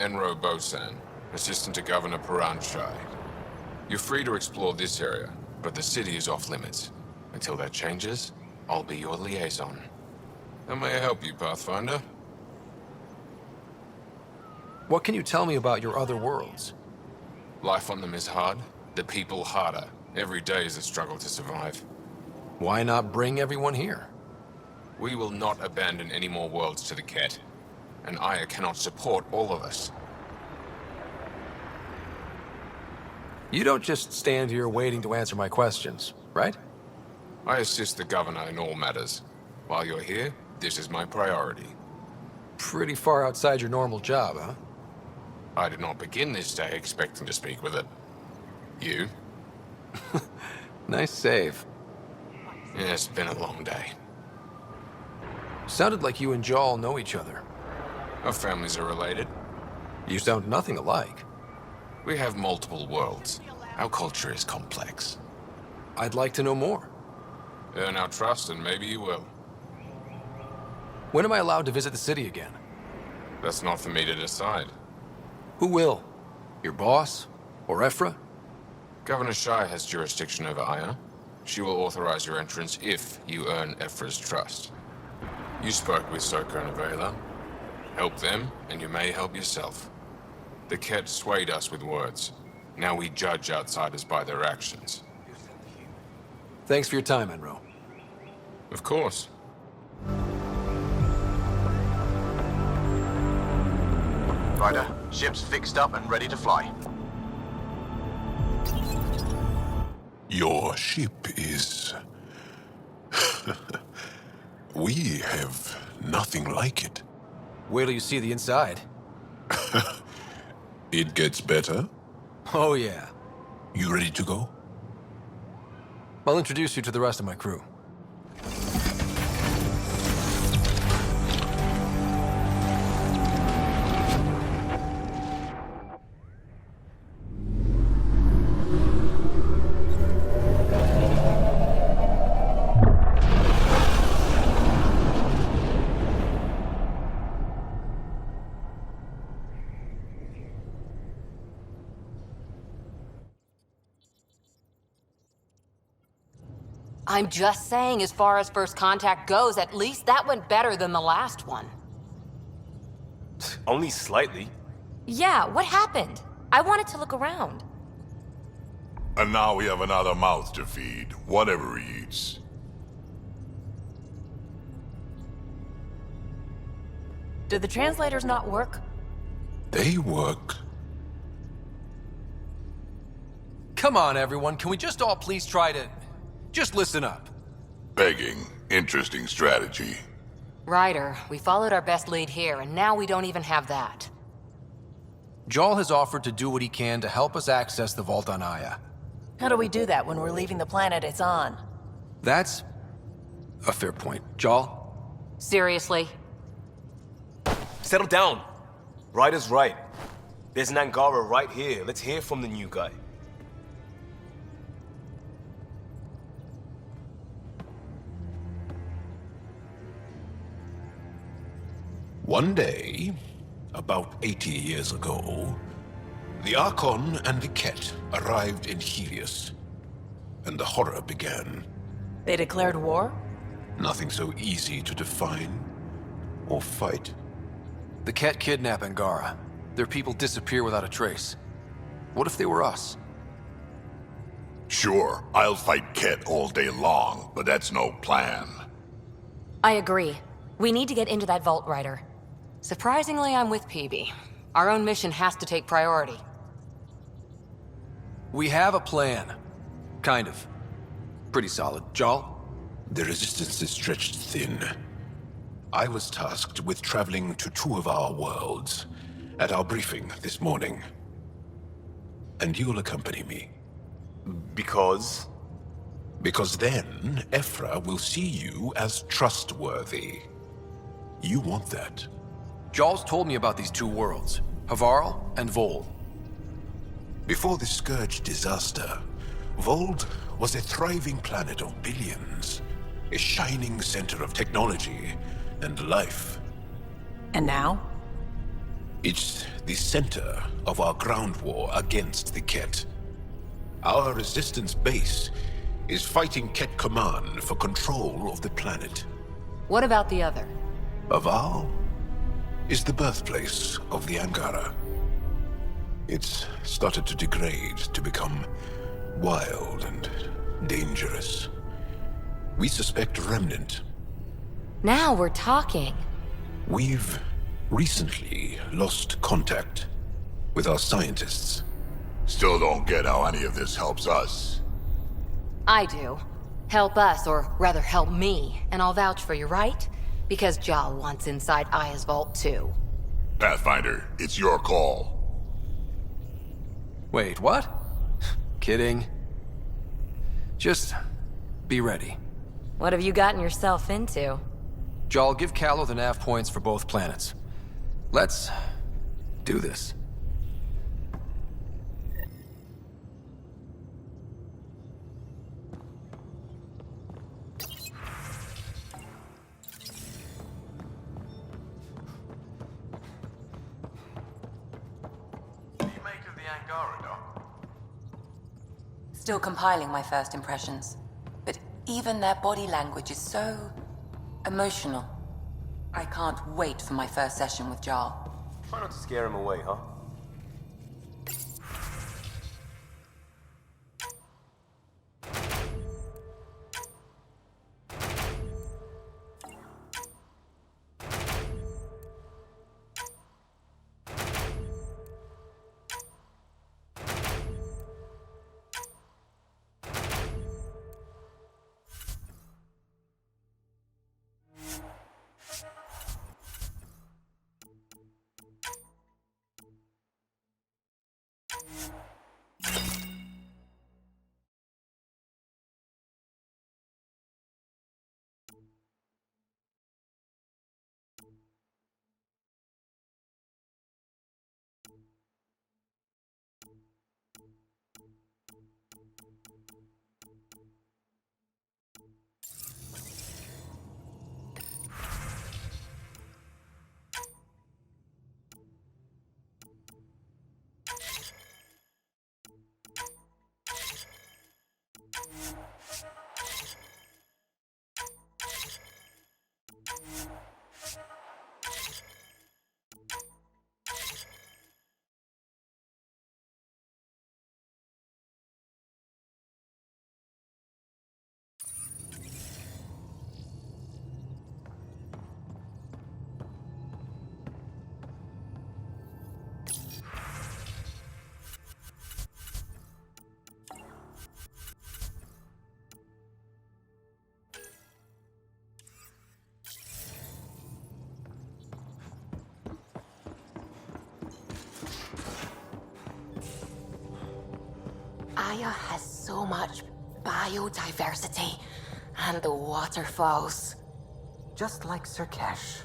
Enro Bosan, assistant to Governor Piranshai. You're free to explore this area, but the city is off limits. Until that changes, I'll be your liaison. How may I help you, Pathfinder? What can you tell me about your other worlds? Life on them is hard, the people harder. Every day is a struggle to survive. Why not bring everyone here? We will not abandon any more worlds to the Ket, and Aya cannot support all of us. You don't just stand here waiting to answer my questions, right? I assist the Governor in all matters. While you're here, this is my priority. Pretty far outside your normal job, huh? I did not begin this day expecting to speak with it. You? Nice save. Yeah, it's been a long day. Sounded like you and Jaal know each other. Our families are related. You sound nothing alike. We have multiple worlds. Our culture is complex. I'd like to know more. Earn our trust and maybe you will. When am I allowed to visit the city again? That's not for me to decide. Who will? Your boss? Or Ephra? Governor Shai has jurisdiction over Aya. She will authorize your entrance if you earn Ephra's trust. You spoke with Soko and Avela. Help them, and you may help yourself. The Ket swayed us with words. Now we judge outsiders by their actions. Thanks for your time, Enro. Of course. Ryder, ship's fixed up and ready to fly. Your ship is... We have nothing like it. Wait till you see the inside. It gets better. Oh yeah. You ready to go? I'll introduce you to the rest of my crew. I'm just saying, as far as first contact goes, at least that went better than the last one. Only slightly. Yeah, what happened? I wanted to look around. And now we have another mouth to feed, whatever he eats. Did the translators not work? They work. Come on, everyone. Can we just all please try to... just listen up? Begging. Interesting strategy. Ryder, we followed our best lead here, and now we don't even have that. Jaal has offered to do what he can to help us access the vault on Aya. How do we do that when we're leaving the planet it's on? That's a fair point. Jaal? Seriously? Settle down. Ryder's right. There's an Angara right here. Let's hear from the new guy. One day, about 80 years ago, the Archon and the Ket arrived in Helios, and the horror began. They declared war? Nothing so easy to define or fight. The Ket kidnap Angara. Their people disappear without a trace. What if they were us? Sure, I'll fight Ket all day long, but that's no plan. I agree. We need to get into that vault, Ryder. Surprisingly, I'm with PB. Our own mission has to take priority. We have a plan. Kind of. Pretty solid. Jaal? The resistance is stretched thin. I was tasked with traveling to two of our worlds at our briefing this morning. And you'll accompany me. Because? Because then, Ephra will see you as trustworthy. You want that. Jaal's told me about these two worlds, Havarl and Vold. Before the Scourge disaster, Vold was a thriving planet of billions, a shining center of technology and life. And now? It's the center of our ground war against the Ket. Our resistance base is fighting Ket Command for control of the planet. What about the other? Aval is the birthplace of the Angara. It's started to degrade, to become wild and dangerous. We suspect a remnant. Now we're talking. We've recently lost contact with our scientists. Still don't get how any of this helps us. I do. Help us, or rather help me, and I'll vouch for you, right? Because Jaal wants inside Aya's vault too. Pathfinder, it's your call. Wait, what? Kidding. Just be ready. What have you gotten yourself into? Jaal, give Callow the nav points for both planets. Let's do this. What do you make of the Angara, Doc? Still compiling my first impressions. But even their body language is so emotional. I can't wait for my first session with Jaal. Try not to scare him away, huh? Aya has so much biodiversity, and the waterfalls. Just like Sirkesh.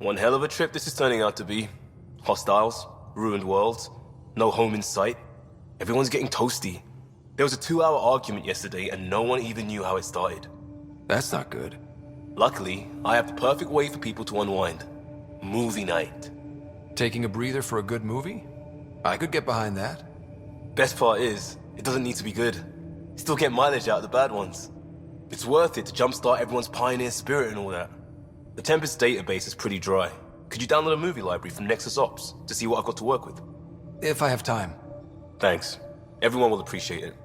One hell of a trip this is turning out to be. Hostiles, ruined worlds, no home in sight. Everyone's getting toasty. There was a 2-hour argument yesterday and no one even knew how it started. That's not good. Luckily, I have the perfect way for people to unwind. Movie night. Taking a breather for a good movie? I could get behind that. Best part is, it doesn't need to be good. Still get mileage out of the bad ones. It's worth it to jumpstart everyone's pioneer spirit and all that. The Tempest database is pretty dry. Could you download a movie library from Nexus Ops to see what I've got to work with? If I have time. Thanks. Everyone will appreciate it.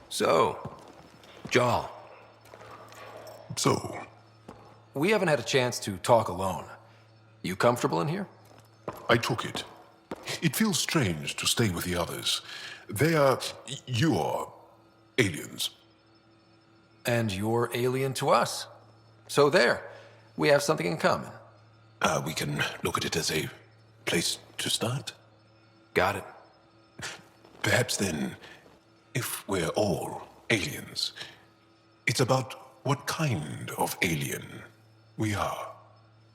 So, Jaal, So, we haven't had a chance to talk alone. You comfortable in here? I took it. It feels strange to stay with the others. You're aliens. And you're alien to us. So there, we have something in common. We can look at it as a place to start. Got it. Perhaps then, if we're all aliens, it's about what kind of alien we are.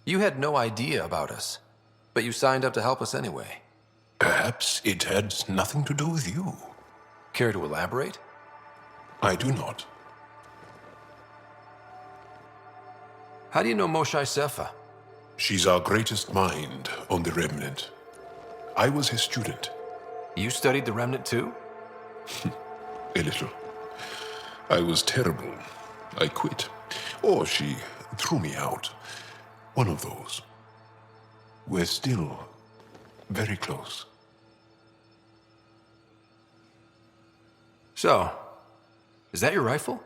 You had no idea about us, but you signed up to help us anyway. Perhaps it had nothing to do with you. Care to elaborate? I do not. How do you know Moshae Sefa? She's our greatest mind on the Remnant. I was his student. You studied the Remnant too? A little. I was terrible. I quit. Or she threw me out. One of those. We're still very close. So, is that your rifle?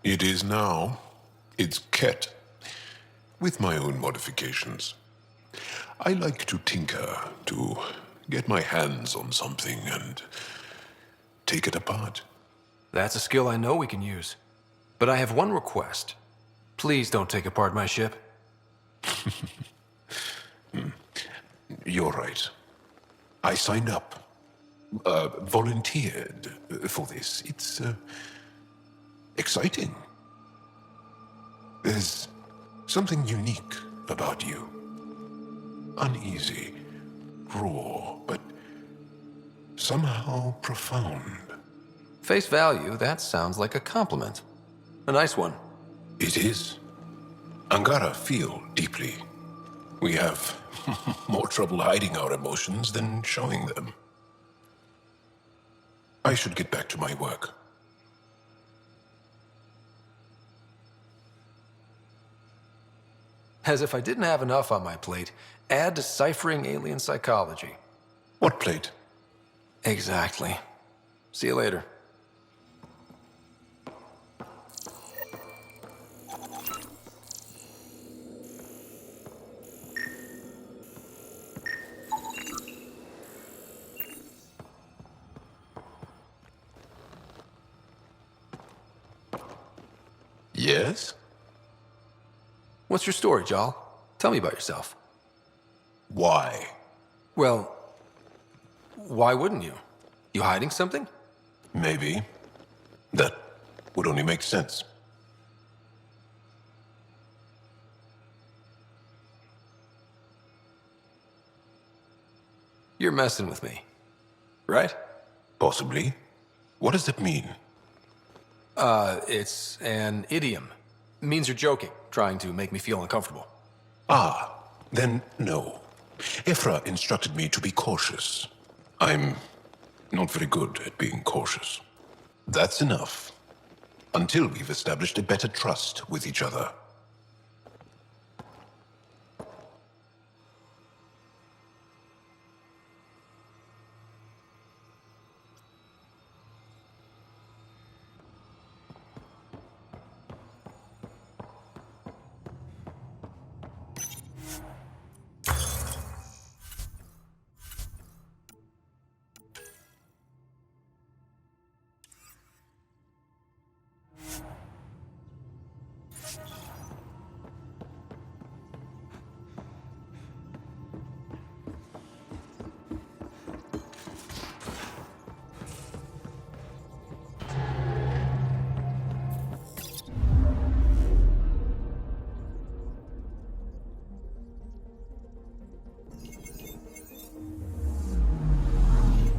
It is now. It's Ket. With my own modifications. I like to tinker, to get my hands on something and take it apart. That's a skill I know we can use. But I have one request. Please don't take apart my ship. You're right. I signed up. Volunteered for this. It's exciting. There's something unique about you. Uneasy, raw, but somehow profound. Face value, that sounds like a compliment. A nice one. It is. Angara feel deeply. We have more trouble hiding our emotions than showing them. I should get back to my work. As if I didn't have enough on my plate, add deciphering alien psychology. What plate? Exactly. See you later. Yes? What's your story, Jaal? Tell me about yourself. Why? Well, why wouldn't you? You hiding something? Maybe. That would only make sense. You're messing with me, right? Possibly. What does it mean? It's an idiom. Means you're joking, trying to make me feel uncomfortable. Ah, then no. Ephra instructed me to be cautious. I'm not very good at being cautious. That's enough. Until we've established a better trust with each other.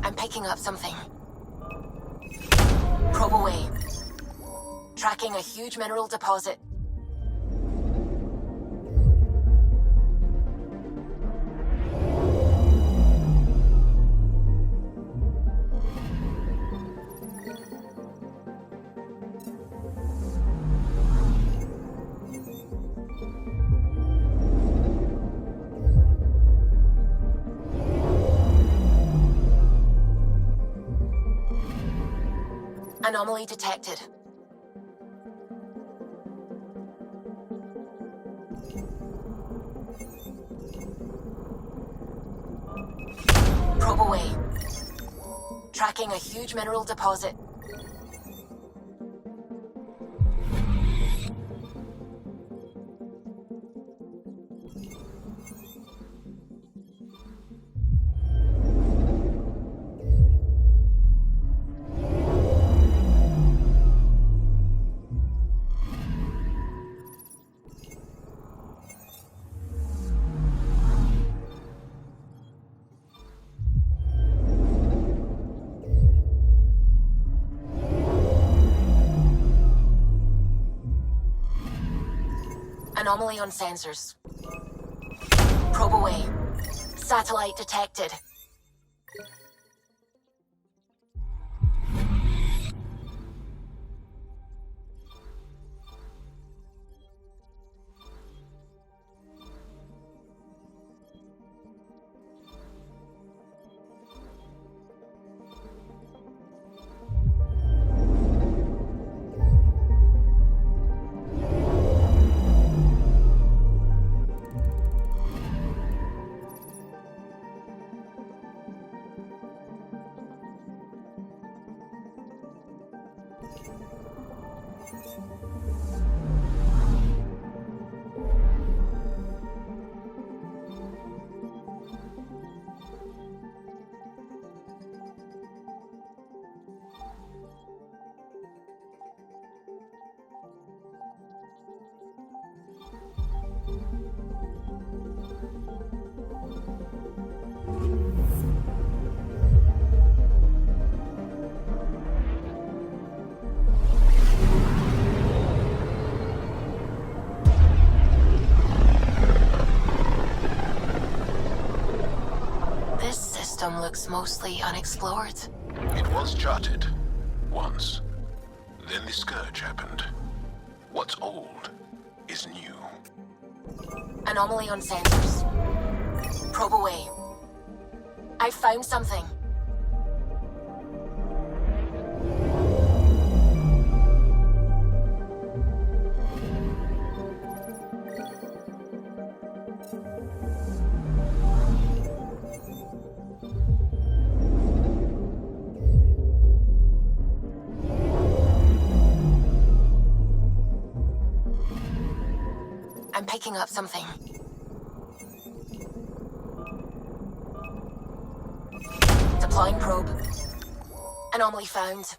I'm picking up something. Probe away. Tracking a huge mineral deposit. Anomaly detected. Probe away. Tracking a huge mineral deposit. Anomaly on sensors. Probe away. Satellite detected. This system looks mostly unexplored. It was charted. Once. Then the scourge happened. What's old is new. Anomaly on sensors. Probe away. I found something. I'm picking up something. Deploying probe. Anomaly found.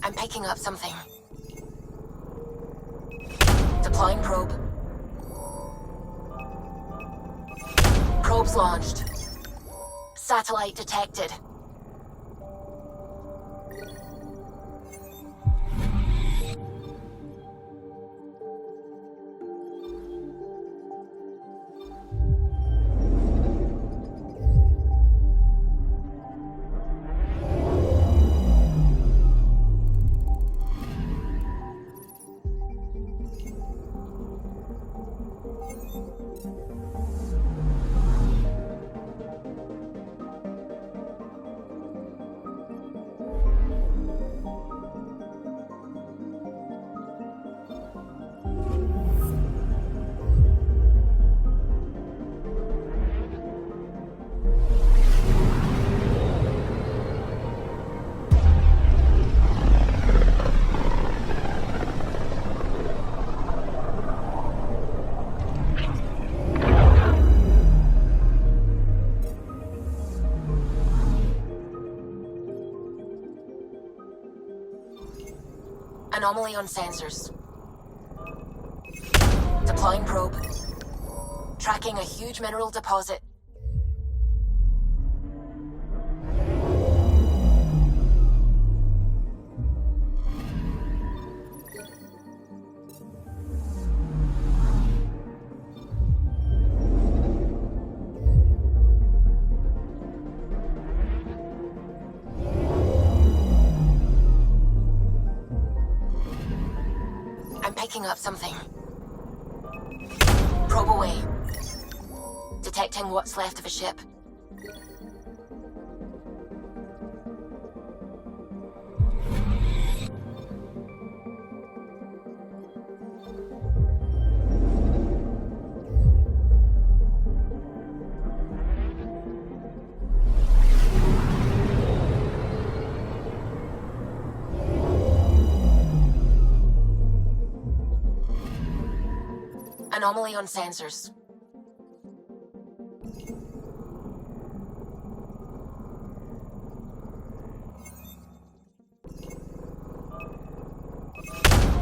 I'm picking up something. Deploying probe. Probe's launched. Satellite detected. Anomaly on sensors. Deploying probe. Tracking a huge mineral deposit. picking up something. Probe away. Detecting what's left of a ship. Anomaly on sensors.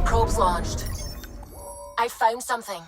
Probes launched. I found something.